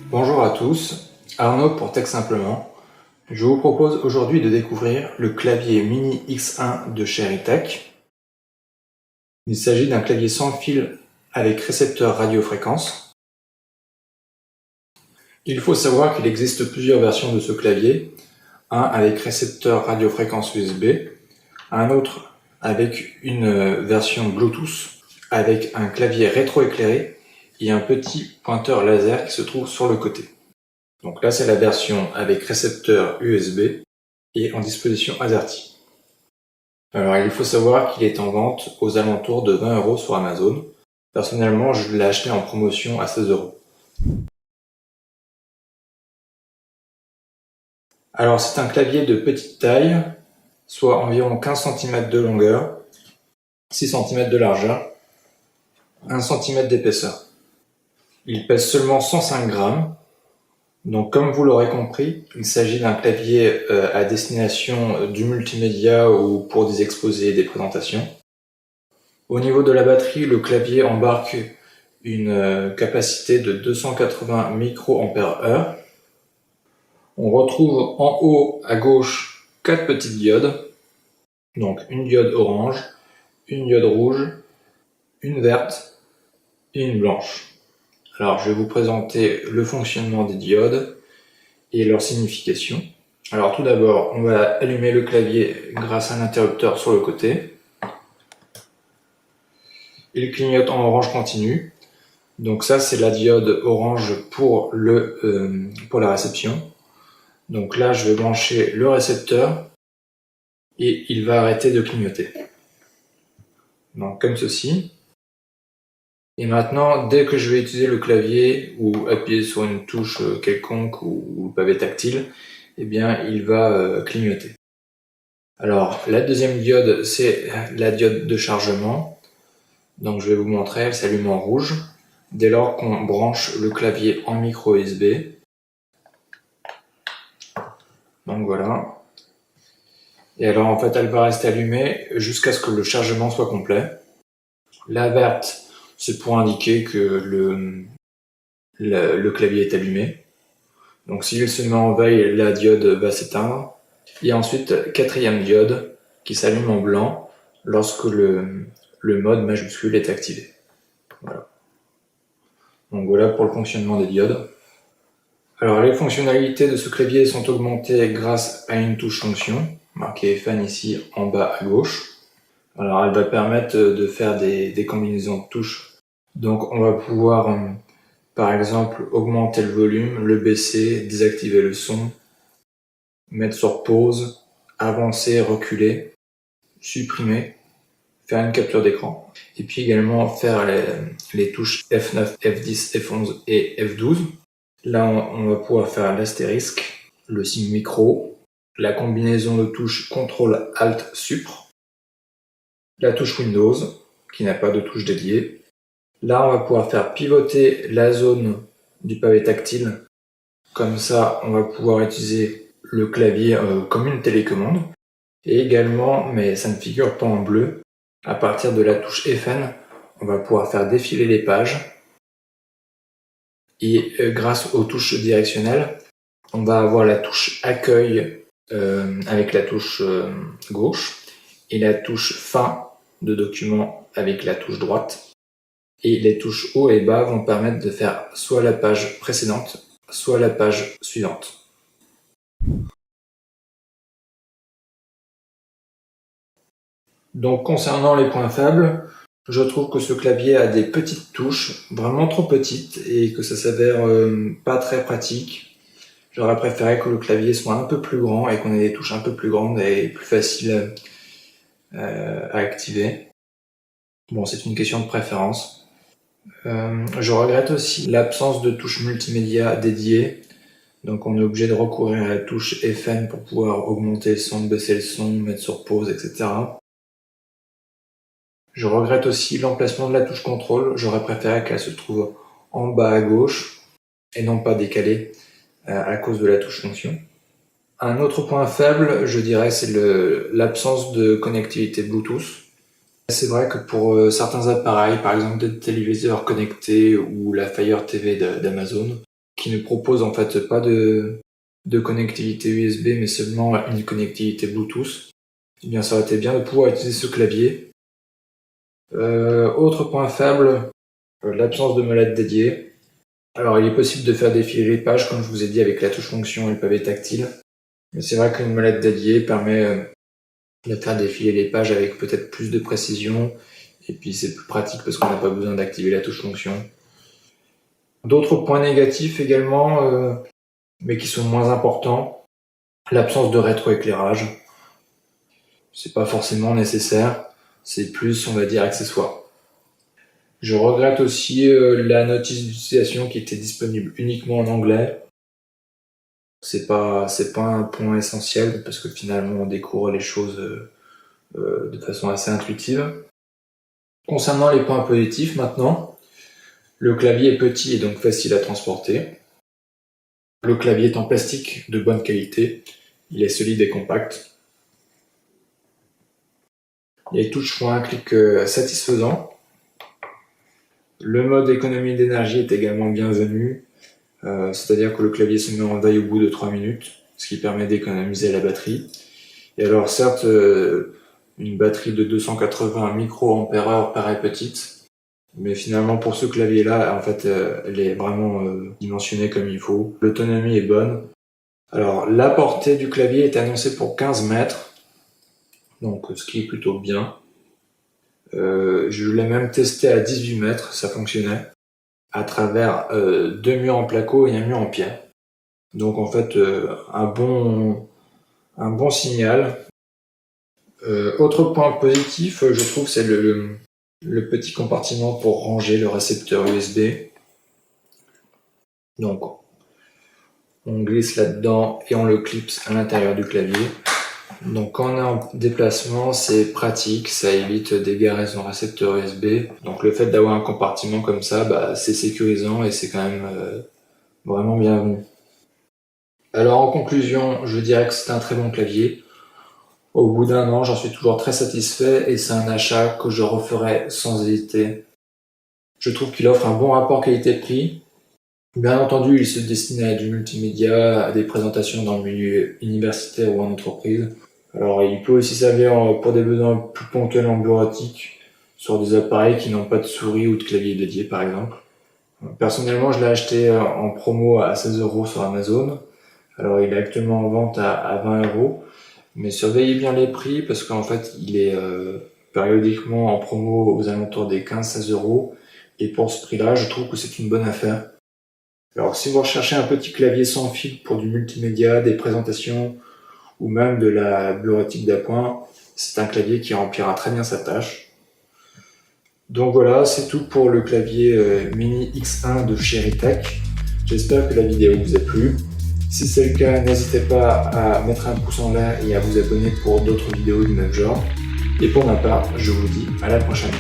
Bonjour à tous, Arnaud pour Tech Simplement. Je vous propose aujourd'hui de découvrir le clavier Mini X1 de chez Erytech. Il s'agit d'un clavier sans fil avec récepteur radiofréquence. Il faut savoir qu'il existe plusieurs versions de ce clavier, un avec récepteur radiofréquence USB, un autre avec une version Bluetooth avec un clavier rétroéclairé et un petit pointeur laser qui se trouve sur le côté. Donc là, c'est la version avec récepteur USB et en disposition AZERTY. Alors, il faut savoir qu'il est en vente aux alentours de 20 € sur Amazon. Personnellement, je l'ai acheté en promotion à 16 €. Alors, c'est un clavier de petite taille, soit environ 15 cm de longueur, 6 cm de largeur, 1 cm d'épaisseur. Il pèse seulement 105 grammes. Donc comme vous l'aurez compris, il s'agit d'un clavier à destination du multimédia ou pour des exposés et des présentations. Au niveau de la batterie, le clavier embarque une capacité de 280 mAh. On retrouve en haut à gauche 4 petites diodes, donc une diode orange, une diode rouge, une verte et une blanche. Alors je vais vous présenter le fonctionnement des diodes et leur signification. Alors tout d'abord, on va allumer le clavier grâce à un interrupteur sur le côté. Il clignote en orange continu. Donc ça, c'est la diode orange pour la réception. Donc là, je vais brancher le récepteur et il va arrêter de clignoter. Donc comme ceci. Et maintenant, dès que je vais utiliser le clavier ou appuyer sur une touche quelconque ou le pavé tactile, eh bien, il va clignoter. Alors, la deuxième diode, c'est la diode de chargement. Donc, je vais vous montrer, elle s'allume en rouge dès lors qu'on branche le clavier en micro USB. Donc voilà. Et alors, en fait, elle va rester allumée jusqu'à ce que le chargement soit complet. La verte, c'est pour indiquer que le clavier est allumé. Donc s'il se met en veille, la diode va s'éteindre. Et ensuite, quatrième diode qui s'allume en blanc lorsque le mode majuscule est activé. Voilà. Donc voilà pour le fonctionnement des diodes. Alors les fonctionnalités de ce clavier sont augmentées grâce à une touche fonction, marquée FN ici en bas à gauche. Alors elle va permettre de faire des combinaisons de touches. Donc on va pouvoir par exemple augmenter le volume, le baisser, désactiver le son, mettre sur pause, avancer, reculer, supprimer, faire une capture d'écran. Et puis également faire les touches F9, F10, F11 et F12. Là on va pouvoir faire l'astérisque, le signe micro, la combinaison de touches CTRL ALT SUPR, la touche Windows, qui n'a pas de touche dédiée. Là, on va pouvoir faire pivoter la zone du pavé tactile. Comme ça, on va pouvoir utiliser le clavier comme une télécommande. Et également, mais ça ne figure pas en bleu, à partir de la touche FN, on va pouvoir faire défiler les pages. Et grâce aux touches directionnelles, on va avoir la touche accueil avec la touche gauche et la touche fin de document avec la touche droite. Et les touches haut et bas vont permettre de faire soit la page précédente, soit la page suivante. Donc concernant les points faibles, je trouve que ce clavier a des petites touches, vraiment trop petites, et que ça s'avère pas très pratique. J'aurais préféré que le clavier soit un peu plus grand et qu'on ait des touches un peu plus grandes et plus faciles à activer. Bon, c'est une question de préférence. Je regrette aussi l'absence de touches multimédia dédiées. Donc on est obligé de recourir à la touche FN pour pouvoir augmenter le son, baisser le son, mettre sur pause, etc. Je regrette aussi l'emplacement de la touche contrôle. J'aurais préféré qu'elle se trouve en bas à gauche et non pas décalée à cause de la touche fonction. Un autre point faible, je dirais, c'est l'absence de connectivité Bluetooth. C'est vrai que pour certains appareils, par exemple des téléviseurs connectés ou la Fire TV d'Amazon, qui ne proposent en fait pas de connectivité USB mais seulement une connectivité Bluetooth, eh bien ça aurait été bien de pouvoir utiliser ce clavier. Autre point faible, l'absence de molette dédiée. Alors il est possible de faire défiler les pages comme je vous ai dit avec la touche fonction et le pavé tactile, mais c'est vrai qu'une molette dédiée permet de faire défiler les pages avec peut-être plus de précision, et puis c'est plus pratique parce qu'on n'a pas besoin d'activer la touche fonction. D'autres points négatifs également, mais qui sont moins importants, l'absence de rétroéclairage. C'est pas forcément nécessaire, c'est plus, on va dire, accessoire. Je regrette aussi la notice d'utilisation qui était disponible uniquement en anglais. C'est pas un point essentiel parce que finalement on découvre les choses de façon assez intuitive. Concernant les points positifs maintenant, le clavier est petit et donc facile à transporter. Le clavier est en plastique de bonne qualité, il est solide et compact. Les touches font un clic satisfaisant. Le mode économie d'énergie est également bienvenu, c'est-à-dire que le clavier se met en veille au bout de 3 minutes, ce qui permet d'économiser la batterie. Et alors certes, une batterie de 280 mAh paraît petite, mais finalement pour ce clavier-là, en fait, elle est vraiment dimensionnée comme il faut. L'autonomie est bonne. Alors la portée du clavier est annoncée pour 15 mètres, donc ce qui est plutôt bien. Je l'ai même testé à 18 mètres, ça fonctionnait, à travers 2 murs en placo et un mur en pierre. Donc en fait, un bon signal. Autre point positif, je trouve, c'est le petit compartiment pour ranger le récepteur USB. Donc on glisse là-dedans et on le clipse à l'intérieur du clavier. Donc quand on est en déplacement, c'est pratique, ça évite d'égarer son récepteur USB. Donc le fait d'avoir un compartiment comme ça, c'est sécurisant et c'est quand même vraiment bienvenu. Alors en conclusion, je dirais que c'est un très bon clavier. Au bout d'un an, j'en suis toujours très satisfait et c'est un achat que je referai sans hésiter. Je trouve qu'il offre un bon rapport qualité-prix. Bien entendu, il se destine à du multimédia, à des présentations dans le milieu universitaire ou en entreprise. Alors il peut aussi servir pour des besoins plus ponctuels en bureautique, sur des appareils qui n'ont pas de souris ou de clavier dédié par exemple. Personnellement, je l'ai acheté en promo à 16€ sur Amazon. Alors il est actuellement en vente à 20€, mais surveillez bien les prix parce qu'en fait il est périodiquement en promo aux alentours des 15-16€, et pour ce prix-là, je trouve que c'est une bonne affaire. Alors si vous recherchez un petit clavier sans fil pour du multimédia, des présentations ou même de la bureautique d'appoint, c'est un clavier qui remplira très bien sa tâche. Donc voilà, c'est tout pour le clavier Mini X1 de chez Ritech. J'espère que la vidéo vous a plu. Si c'est le cas, n'hésitez pas à mettre un pouce en l'air et à vous abonner pour d'autres vidéos du même genre. Et pour ma part, je vous dis à la prochaine.